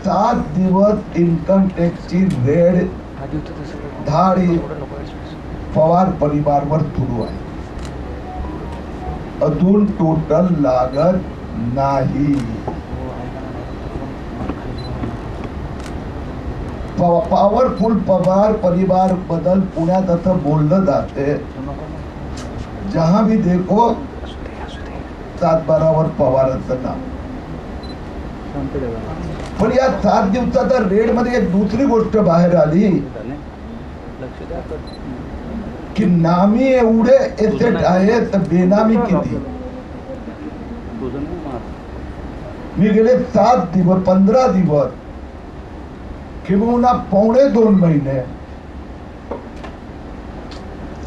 7 दिवस इन्कम टॅक्सची रेड धाडी पवार परिवारवर सुरू आहे. अजून टोटल लागत नाही. पॉवरफुल पवार परिवार बदल पुण्यात असं बोललं जाते. जहां भी देखो 7-12 वर पवारांचं नाव. पण या 7 दिवसाचा रेड मध्ये एक दुसरी गोष्ट बाहेर आली की नामी एवढे एसेट आहेत तर बेनामी किती. मी गेले 7 दिवस 15 दिवस किंवा 2.25 महिने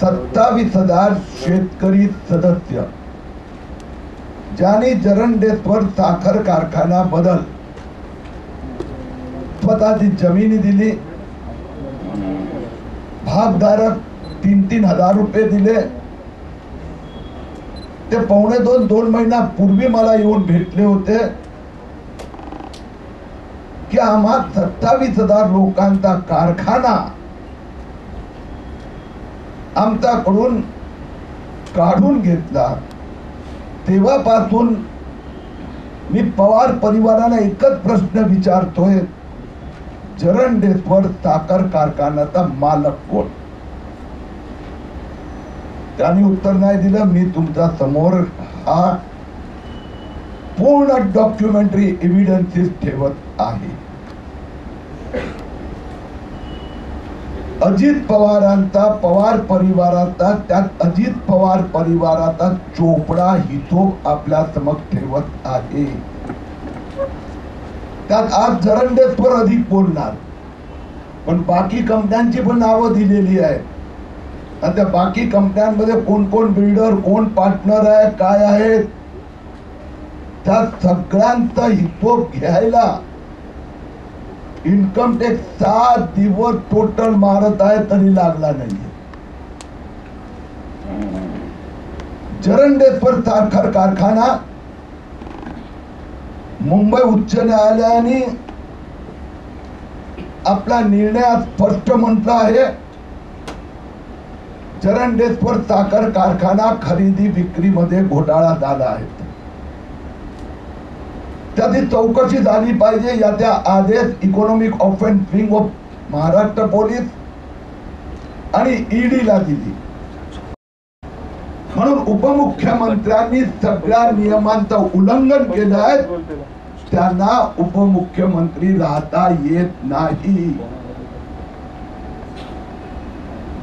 27,000 शेतकरी सदस्य ज्यांनी जरंडेश्वर साखर कारखाना बदल स्वतःची जमिनी दिली. भागधारक 3-3 हजार रुपये दिले. ते 2.25 महिन्यापूर्वी मला येऊन भेटले होते की आम्हा 27,000 लोकांचा कारखाना आमच्याकडून काढून घेतला. तेव्हापासून मी पवार परिवाराला एकच प्रश्न विचारतोय, जरंडेश्वर साखर कारखान्याचा मालक कोण. त्यांनी उत्तर नाही दिलं. मी तुमच्या समोर हा पूर्ण डॉक्युमेंटरी एव्हिडन्सेस ठेवत आहे. अजित पवारांचा पवार परिवाराचा त्यात अजित पवार परिवाराचा चोपडा हिशोब आपल्या समक्ष ठेवत आहे. त्यात आज जरंडेश्वर अधिक बोलणार, पण बाकी कंपन्यांची पण नावं दिलेली आहेत. आणि त्या बाकी कंपन्यांमध्ये कोण कोण बिल्डर, कोण पार्टनर आहे, काय आहे, त्या सगळ्यांचा हिशोब घ्यायला इन्कम टॅक्स 7 दिवस टोटल मारत आहे तरी लागला नाहीये. जरंडेश्वर साखर कारखाना मुंबई उच्च न्यायालयाने आपला निर्णयात स्पष्ट म्हटलं आहे, जरंडेश्वर साखर कारखाना खरेदी विक्रीमध्ये घोटाळा झाला आहे. त्याची चौकशी झाली पाहिजे याचा आदेश economic offence wing of Maharashtra police आणि ईडीला दिली. म्हणून उपमुख्यमंत्र्यांनी सगळ्या नियमांचं उल्लंघन केलं आहे. त्यांना उपमुख्यमंत्री राहता येत नाही.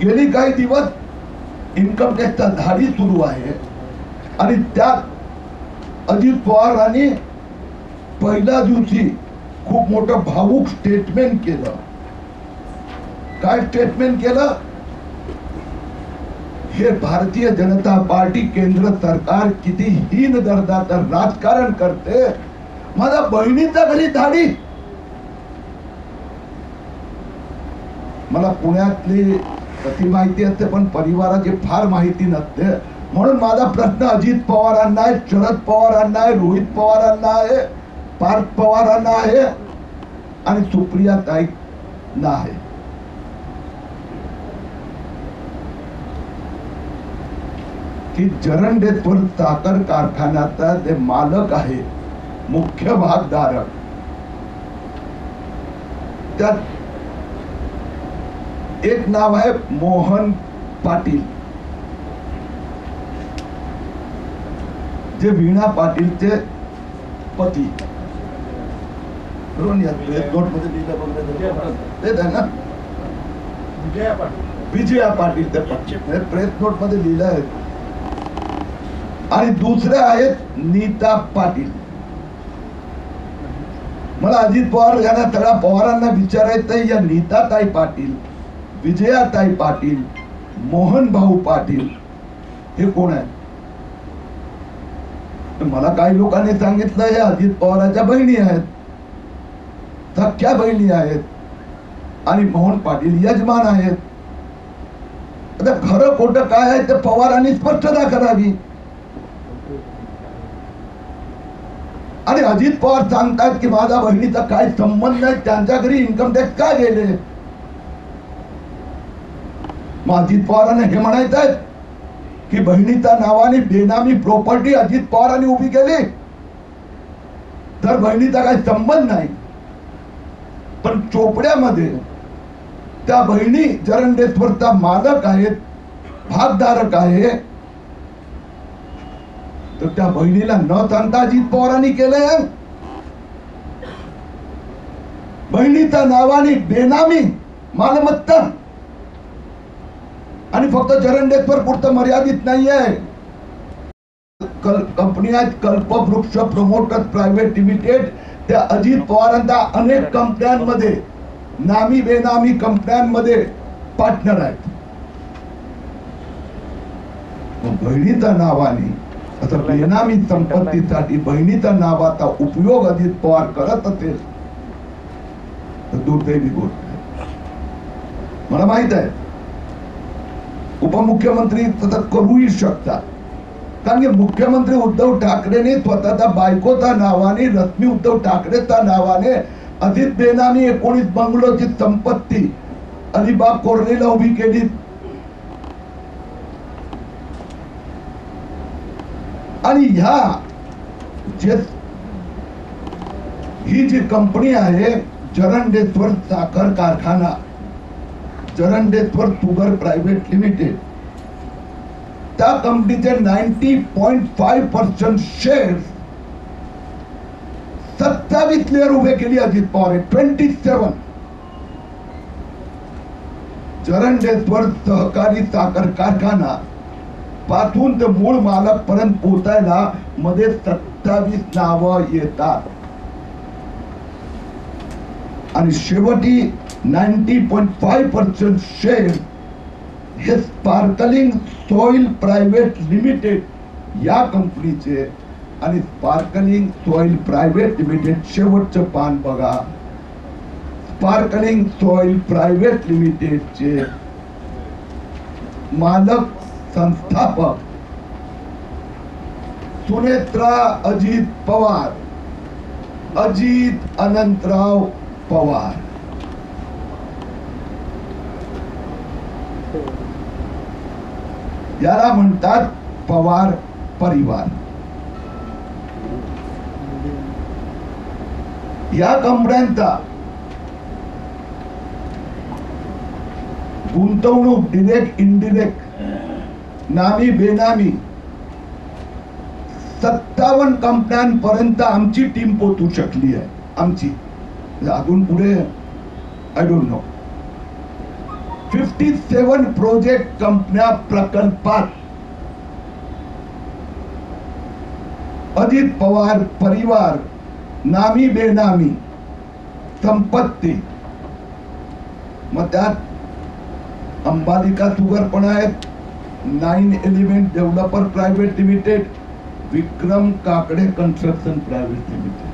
गेली काही दिवस इन्कम टॅक्सचा धाडी सुरू आहे आणि त्यात अजित पवारांनी पहिल्या दिवशी खूप मोठं भावुक स्टेटमेंट केलं. काय स्टेटमेंट केलं? हे भारतीय जनता पार्टी केंद्र सरकार किती हीन दर्जाचं राजकारण करते. माझ्या बहिणीचा घरी धाडी. मला पुण्यातली कशी माहिती असते पण परिवाराची फार माहिती नसते. म्हणून माझा प्रश्न अजित पवारांना आहे, शरद पवारांना आहे, रोहित पवारांना आहे, पार्थ पवारांना आहे आणि सुप्रिया ताईंना आहे. की जरंडेश्वर साखर कारखान्याचा जे मालक आहे, मुख्य भागधारक, त्यात एक नाव आहे मोहन पाटील, जे वीणा पाटीलचे पती. विजया पाटील ते प्रेस नोट मध्ये लिहिलं आहे. आणि दुसरे आहेत नीता पाटील. मला अजित पवार यांना सगळ्या पवारांना विचारायचं, या नीताताई पाटील, विजयाताई पाटील, मोहन भाऊ पाटील हे कोण आहे? मला काही लोकांनी सांगितलं हे अजित पवारांच्या बहिणी आहेत, सख्या बहिणी आहेत आणि मोहन पाटील यजमान आहेत. आता खरं खोटं काय आहे ते पवारांनी स्पष्टता करावी. आणि अजित पवार सांगतात की माझा बहिणीचा काय संबंध नाही, त्यांच्या घरी इन्कम टॅक्स का गेले? मग अजित पवारांना हे म्हणायचं आहे की बहिणीच्या नावाने बेनामी प्रॉपर्टी अजित पवारांनी उभी केली, तर बहिणीचा काही संबंध नाही. पण चोपड्यामध्ये त्या बहिणी जरंडेश्वरचा मालक आहेत, भागधारक आहे, तर त्या बहिणीला न सांगता अजित पवारांनी केलंय. बहिणीच्या नावाने बेनामी मालमत्ता, आणि फक्त जरंडेश्वर पुरतं मर्यादित नाहीये. कंपनी आहेत कल्पवृक्ष प्रमोटर्स प्रायव्हेट लिमिटेड, त्या अजित पवारांच्या अनेक कंपन्यांमध्ये, नामी बेनामी कंपन्यांमध्ये पार्टनर आहेत. बहिणीच्या नावाने आता बेनामी संपत्तीसाठी बहिणीच्या नावाचा उपयोग अजित पवार करत असेल तर दुर्दैवी गोष्ट आहे. मला माहित आहे उपमुख्यमंत्री सतत करूही शकतात, कारण की मुख्यमंत्री उद्धव ठाकरेने स्वतःच्या बायकोच्या नावाने, रश्मी उद्धव ठाकरेच्या नावाने अजित बेनामी 19 बंगलोची संपत्ती अलिबाग कोर्रीला उभी केली. आणि ह्या ही जी कंपनी आहे जरंडेश्वर साखर कारखाना, जरंडेश्वर शुगर प्रायव्हेट लिमिटेड, त्या कंपनीचे 90.5% शेअर 27 लेअर उभे केली अजित पवार. 27 जरंडेश्वर सहकारी साखर कारखाना पासून ते मूळ मालक पर्यंत पोहोचायला मध्ये 27 नावं येतात. आणि शेवटी 90.5% शेअर हे स्पार्कलिंग सॉइल प्रायव्हेट लिमिटेड या कंपनीचे. आणि स्पार्कलिंग सॉइल प्रायव्हेट लिमिटेड, शेवटचं पान बघा, स्पार्कलिंग सॉइल प्रायव्हेट लिमिटेडचे मालक संस्थापक सुनेत्रा अजित पवार, अजित अनंतराव पवार. याला म्हणतात पवार परिवार. या कंपन्यांचा गुंतवणूक डिरेक्ट इनडिरेक्ट, नामी बेनामी 57 कंपन्यांपर्यंत आमची टीम पोहोचू शकली आहे. आमची अजून पुढे आय डोंट नो. 57 प्रोजेक्ट कंपन्या प्रकल्पात अजित पवार परिवार, नामी बेनामी संपत्ती. मग त्यात अंबालिका शुगर पण आहेत, 9 element developer private limited, Vikram Kakade construction private limited,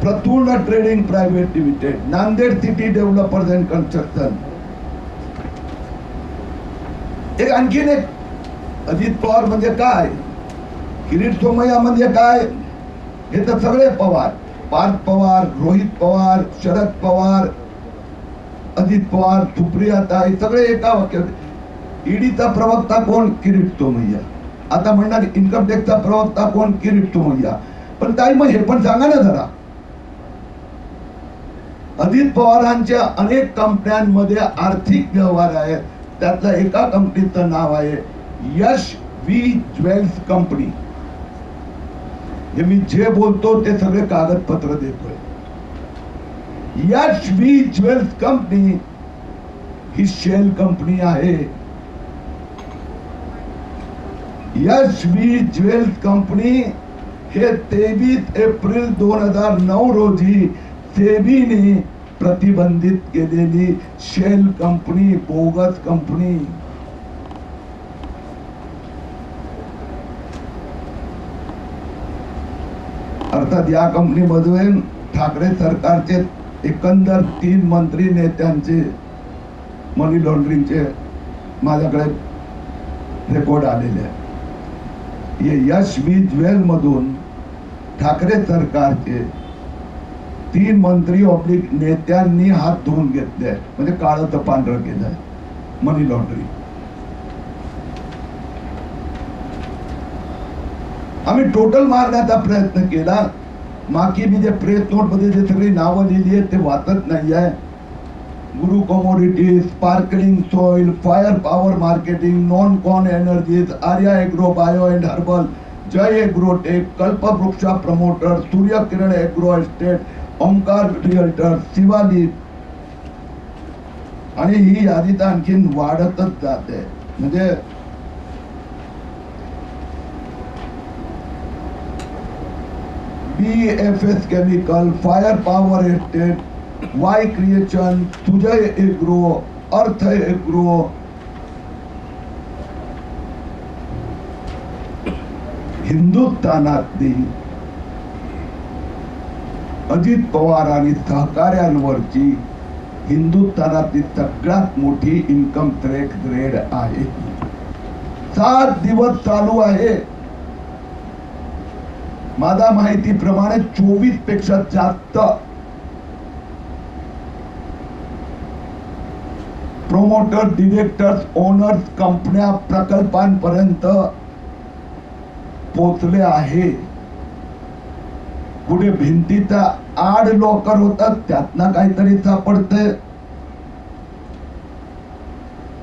प्रतुर्ण trading private limited, Nanded city developers and construction. एक आणखीन एक अजित पवार म्हणजे काय, किरीट सोमय्या म्हणजे काय, हे तर सगळे पवार, पार्थ पवार, रोहित पवार, शरद पवार, अजित पवार, सुप्रियाताई, सगळे एका वाक्यात. ईडीचा प्रवक्ता कोण, किरीट सोमय्या. आता म्हणणार इन्कम टॅक्सचा प्रवक्ता कोण, किरीट सोमय्या. पण ताई मग हे पण सांगा ना जरा, अजित पवारांच्या अनेक कंपन्यांमध्ये आर्थिक व्यवहार आहेत. त्यातल्या एका कंपनीचं नाव आहे यश वी ज्वेल्स कंपनी. हे मी जे बोलतो ते सगळे कागदपत्र देतोय. यश वी ज्वेल्स कंपनी ही शेल कंपनी आहे. यश वी ज्वेल्स कंपनी हे 23 एप्रिल 2009 रोजी सेबीने प्रतिबंधित केलेली शेल कंपनी, बोगस कंपनी. अर्थात या कंपनीमध्ये ठाकरे सरकारचे एकंदर 3 मंत्री नेत्यांचे मनी लॉन्ड्रिंगचे माझ्याकडे रेकॉर्ड आलेले आहे. हे यश ज्वेल मधून ठाकरे सरकारचे 3 मंत्री ऑब्लिक नेत्यांनी हात धुवून घेतले, म्हणजे काळं तर पांढरं केलंय, मनी लॉन्ड्रिंग. आम्ही टोटल मारण्याचा प्रयत्न केला. माकी मी जे प्रेस नोट मध्ये जे सगळी नावं लिहिली आहेत ते वाचत नाहीये. Guru commodity, sparkling soil, fire power marketing, non con energies, Arya agro bio and herbal, Jai agrotech, Kalpavriksha promoter, Suryakiran agro estate, Omkar realtor, Shivali, आणि ही यादी तर आणखीन वाढतच जाते. म्हणजे BFS chemical, fire power estate, Y creation, Sujay agro, earth agro, हिंदुस्थानातली अजित पवार आणि सहकार्यांवरची हिंदुस्थानातली सगळ्यात मोठी इन्कम टॅक्स रेड आहे. 7 दिवस चालू आहे. माझ्या माहितीप्रमाणे 24 पेक्षा जास्त प्रोमोटर, डिरेक्टर्स, ओनर्स, कंपन्या प्रकल्पांपर्यंत पोचले आहे. कुठे भिंतीचा आड लॉकर होतात त्यातनं काहीतरी सापडते,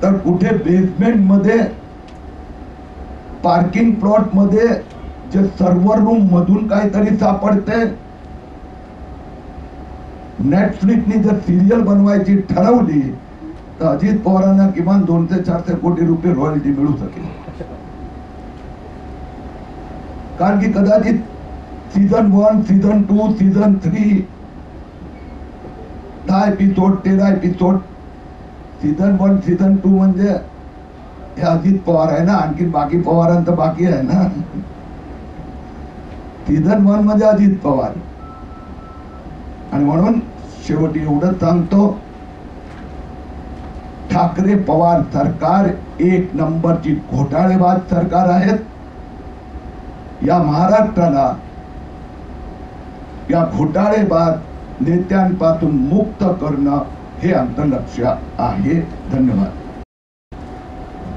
तर कुठे बेसमेंट मध्ये पार्किंग प्लॉट मध्ये जे सर्व्हर रूम मधून काहीतरी सापडते. नेटफ्लिक्सने जर सिरियल बनवायची ठरवली तर अजित पवारांना किमान 200-400 कोटी रुपये रॉयल्टी मिळू शकेल. कारण की कदाचित season 1, season 2, season 3 10 episode 13 episode. Season 1 season 2 म्हणजे हे अजित पवार आहे ना, आणखी बाकी पवारांचं बाकी आहे ना. सीझन 1 म्हणजे अजित पवार. आणि म्हणून शेवटी एवढं सांगतो, ठाकरे पवार सरकार 1 नंबरची घोटाळेबाज सरकार आहेत. या महाराष्ट्राला या घोटाळेबाज नेत्यांपासून मुक्त करणं हे आमचं लक्ष्य आहे. धन्यवाद.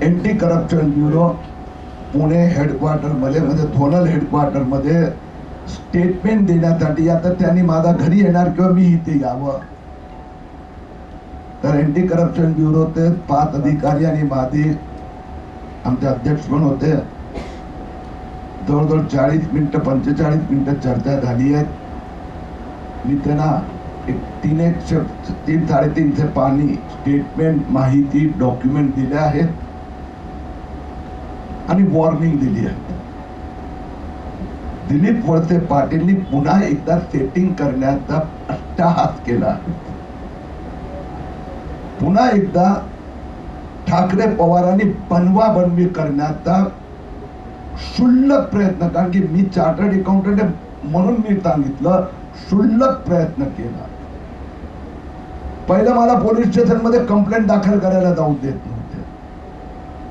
Anti corruption bureau Pune headquarter मध्ये, म्हणजे झोनल हेडक्वार्टर मध्ये स्टेटमेंट देण्यासाठी आता त्यांनी माझा घरी येणार किंवा मी इथे यावं. तर एंटी करप्शन ब्युरोचे 5 अधिकारी आणि माझे आमचे अध्यक्ष पण होते. जवळजवळ 40 मिनिटं 45 मिनिटं चर्चा झाली आहे. मी त्यांना एक 3-3.5 पानी स्टेटमेंट, माहिती, डॉक्युमेंट दिले आहेत आणि वॉर्निंग दिली आहे. दिलीप वळसे पाटीलनी पुन्हा एकदा सेटिंग करण्याचा अट्टहास केला. पुन्हा एकदा ठाकरे पवारांनी बनवाबनवी करण्याचा क्षुल्लक प्रयत्न, कारण की मी चार्टर्ड अकाउंटंट म्हणून मी सांगितलं, क्षुल्लक प्रयत्न केला. पहिलं मला पोलीस स्टेशन मध्ये कंप्लेंट दाखल करायला जाऊ देत नव्हते,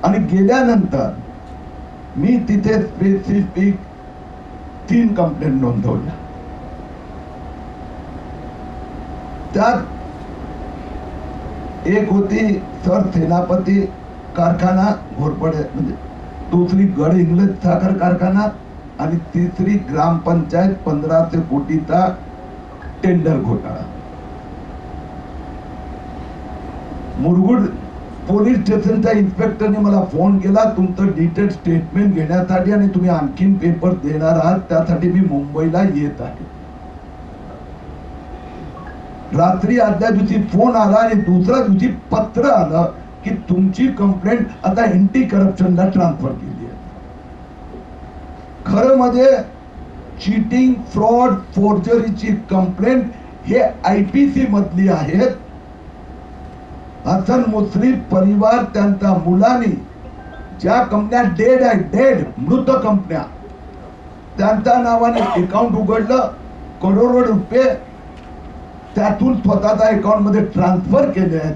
आणि गेल्यानंतर मी तिथे स्पेसिफिक 3 कंप्लेंट नोंदवल्या. त्यात एक होती सर सेनापती कारखाना घोरपडे, म्हणजे दुसरी गड इंग्लज साखर कारखाना, आणि तिसरी ग्रामपंचायत 1500 कोटीचा टेंडर घोटाळा. मुरगुड पोलीस स्टेशनच्या इन्स्पेक्टरने मला फोन केला तुमचं डिटेल स्टेटमेंट घेण्यासाठी, आणि तुम्ही आणखीन पेपर देणार आहात, त्यासाठी मी मुंबईला येत आहे. रात्री आदल्या दिवशी फोन आला आणि दुसऱ्या दिवशी पत्र आलं की तुमची कंप्लेंट आता एंटी करप्शनला ट्रान्सफर केली आहे. खरं म्हणजे चीटिंग, फ्रॉड, फोर्जरीची कंप्लेंट हे IPC मधली आहेत. हसन मुश्रीफ परिवार, त्यांच्या मुलांनी ज्या कंपन्या डेड आहेत, डेड मृत कंपन्या, त्यांच्या नावाने अकाउंट उघडलं, करोडो रुपये त्यातून स्वतःच्या अकाउंट मध्ये ट्रान्सफर केले आहेत.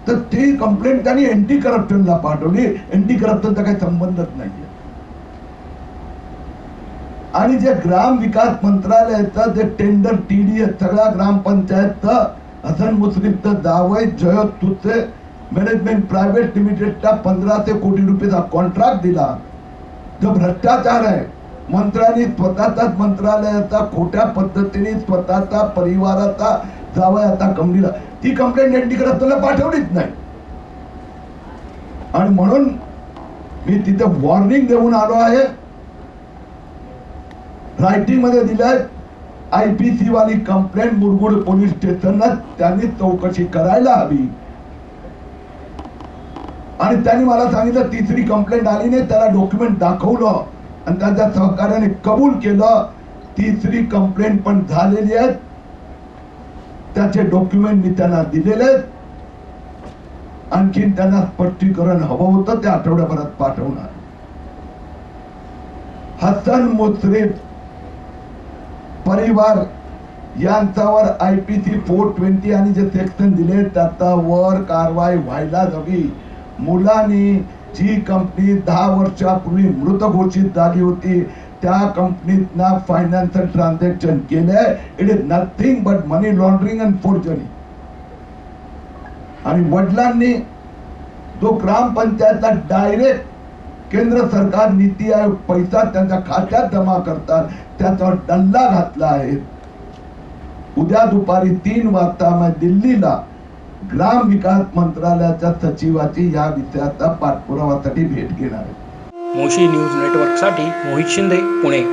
तर ती कंप्लेंट त्यांनी एंटी करप्शनला पाठवली. एंटी करप्शनचा काही संबंधच नाहीये. आणि जे ग्राम विकास मंत्रालयाचं जे टेंडर TDS सगळ्या ग्रामपंचायतचं हसन मुश्रीफचं जावई जयत तुसे मॅनेजमेंट प्रायव्हेट लिमिटेडला 1500 कोटी रुपयाचा कॉन्ट्रॅक्ट दिला, जो भ्रष्टाचार आहे. मंत्र्यांनी स्वतःचाच मंत्रालयाचा खोट्या पद्धतीने स्वतःचा परिवाराचा जावई आता कंपनीला, ती कंप्लेंट एनडीकडे पाठवलीच नाही. आणि म्हणून मी तिथे वॉर्निंग देऊन आलो आहे, रायटिंग मध्ये दिलंय. IPC वाली कंप्लेंट मुरगुड पोलीस स्टेशनला त्यांनी चौकशी करायला हवी. आणि त्यांनी मला सांगितलं तिसरी कंप्लेंट आली नाही, त्याला डॉक्युमेंट दाखवलं आणि त्याच्या सहकार्याने कबूल केलं. तिसरी कंप्लेंट पण झालेली आहे, त्याचे डॉक्युमेंट मी त्यांना दिलेले आहेत. आणखीन त्यांना स्पष्टीकरण हवं होतं, ते आठवड्याभरात पाठवणार. हसन मुश्रीफ परिवार यांच्यावर IPC 420 आणि जे सेक्शन दिले त्याच्यावर कारवाई व्हायला हवी. मुलांनी जी कंपनी 10 वर्षापूर्वी मृत घोषित झाली होती त्या कंपनीतना फायनान्शियल ट्रान्झॅक्शन केले. It is nothing but money laundering and forgery. आणि वडिलांनी जो ग्रामपंचायतला डायरेक्ट केंद्र सरकार नीती आयोग पैसा त्यांच्या खात्यात जमा करतात त्याच्यावर डल्ला घातला आहे. उद्या दुपारी 3 वाजता मैं दिल्लीला ग्राम विकास मंत्रालयाच्या सचिवाची या विषयाचा पाठपुरावासाठी भेट घेणार आहे. मोशी न्यूज नेटवर्कसाठी मोहित शिंदे, पुणे.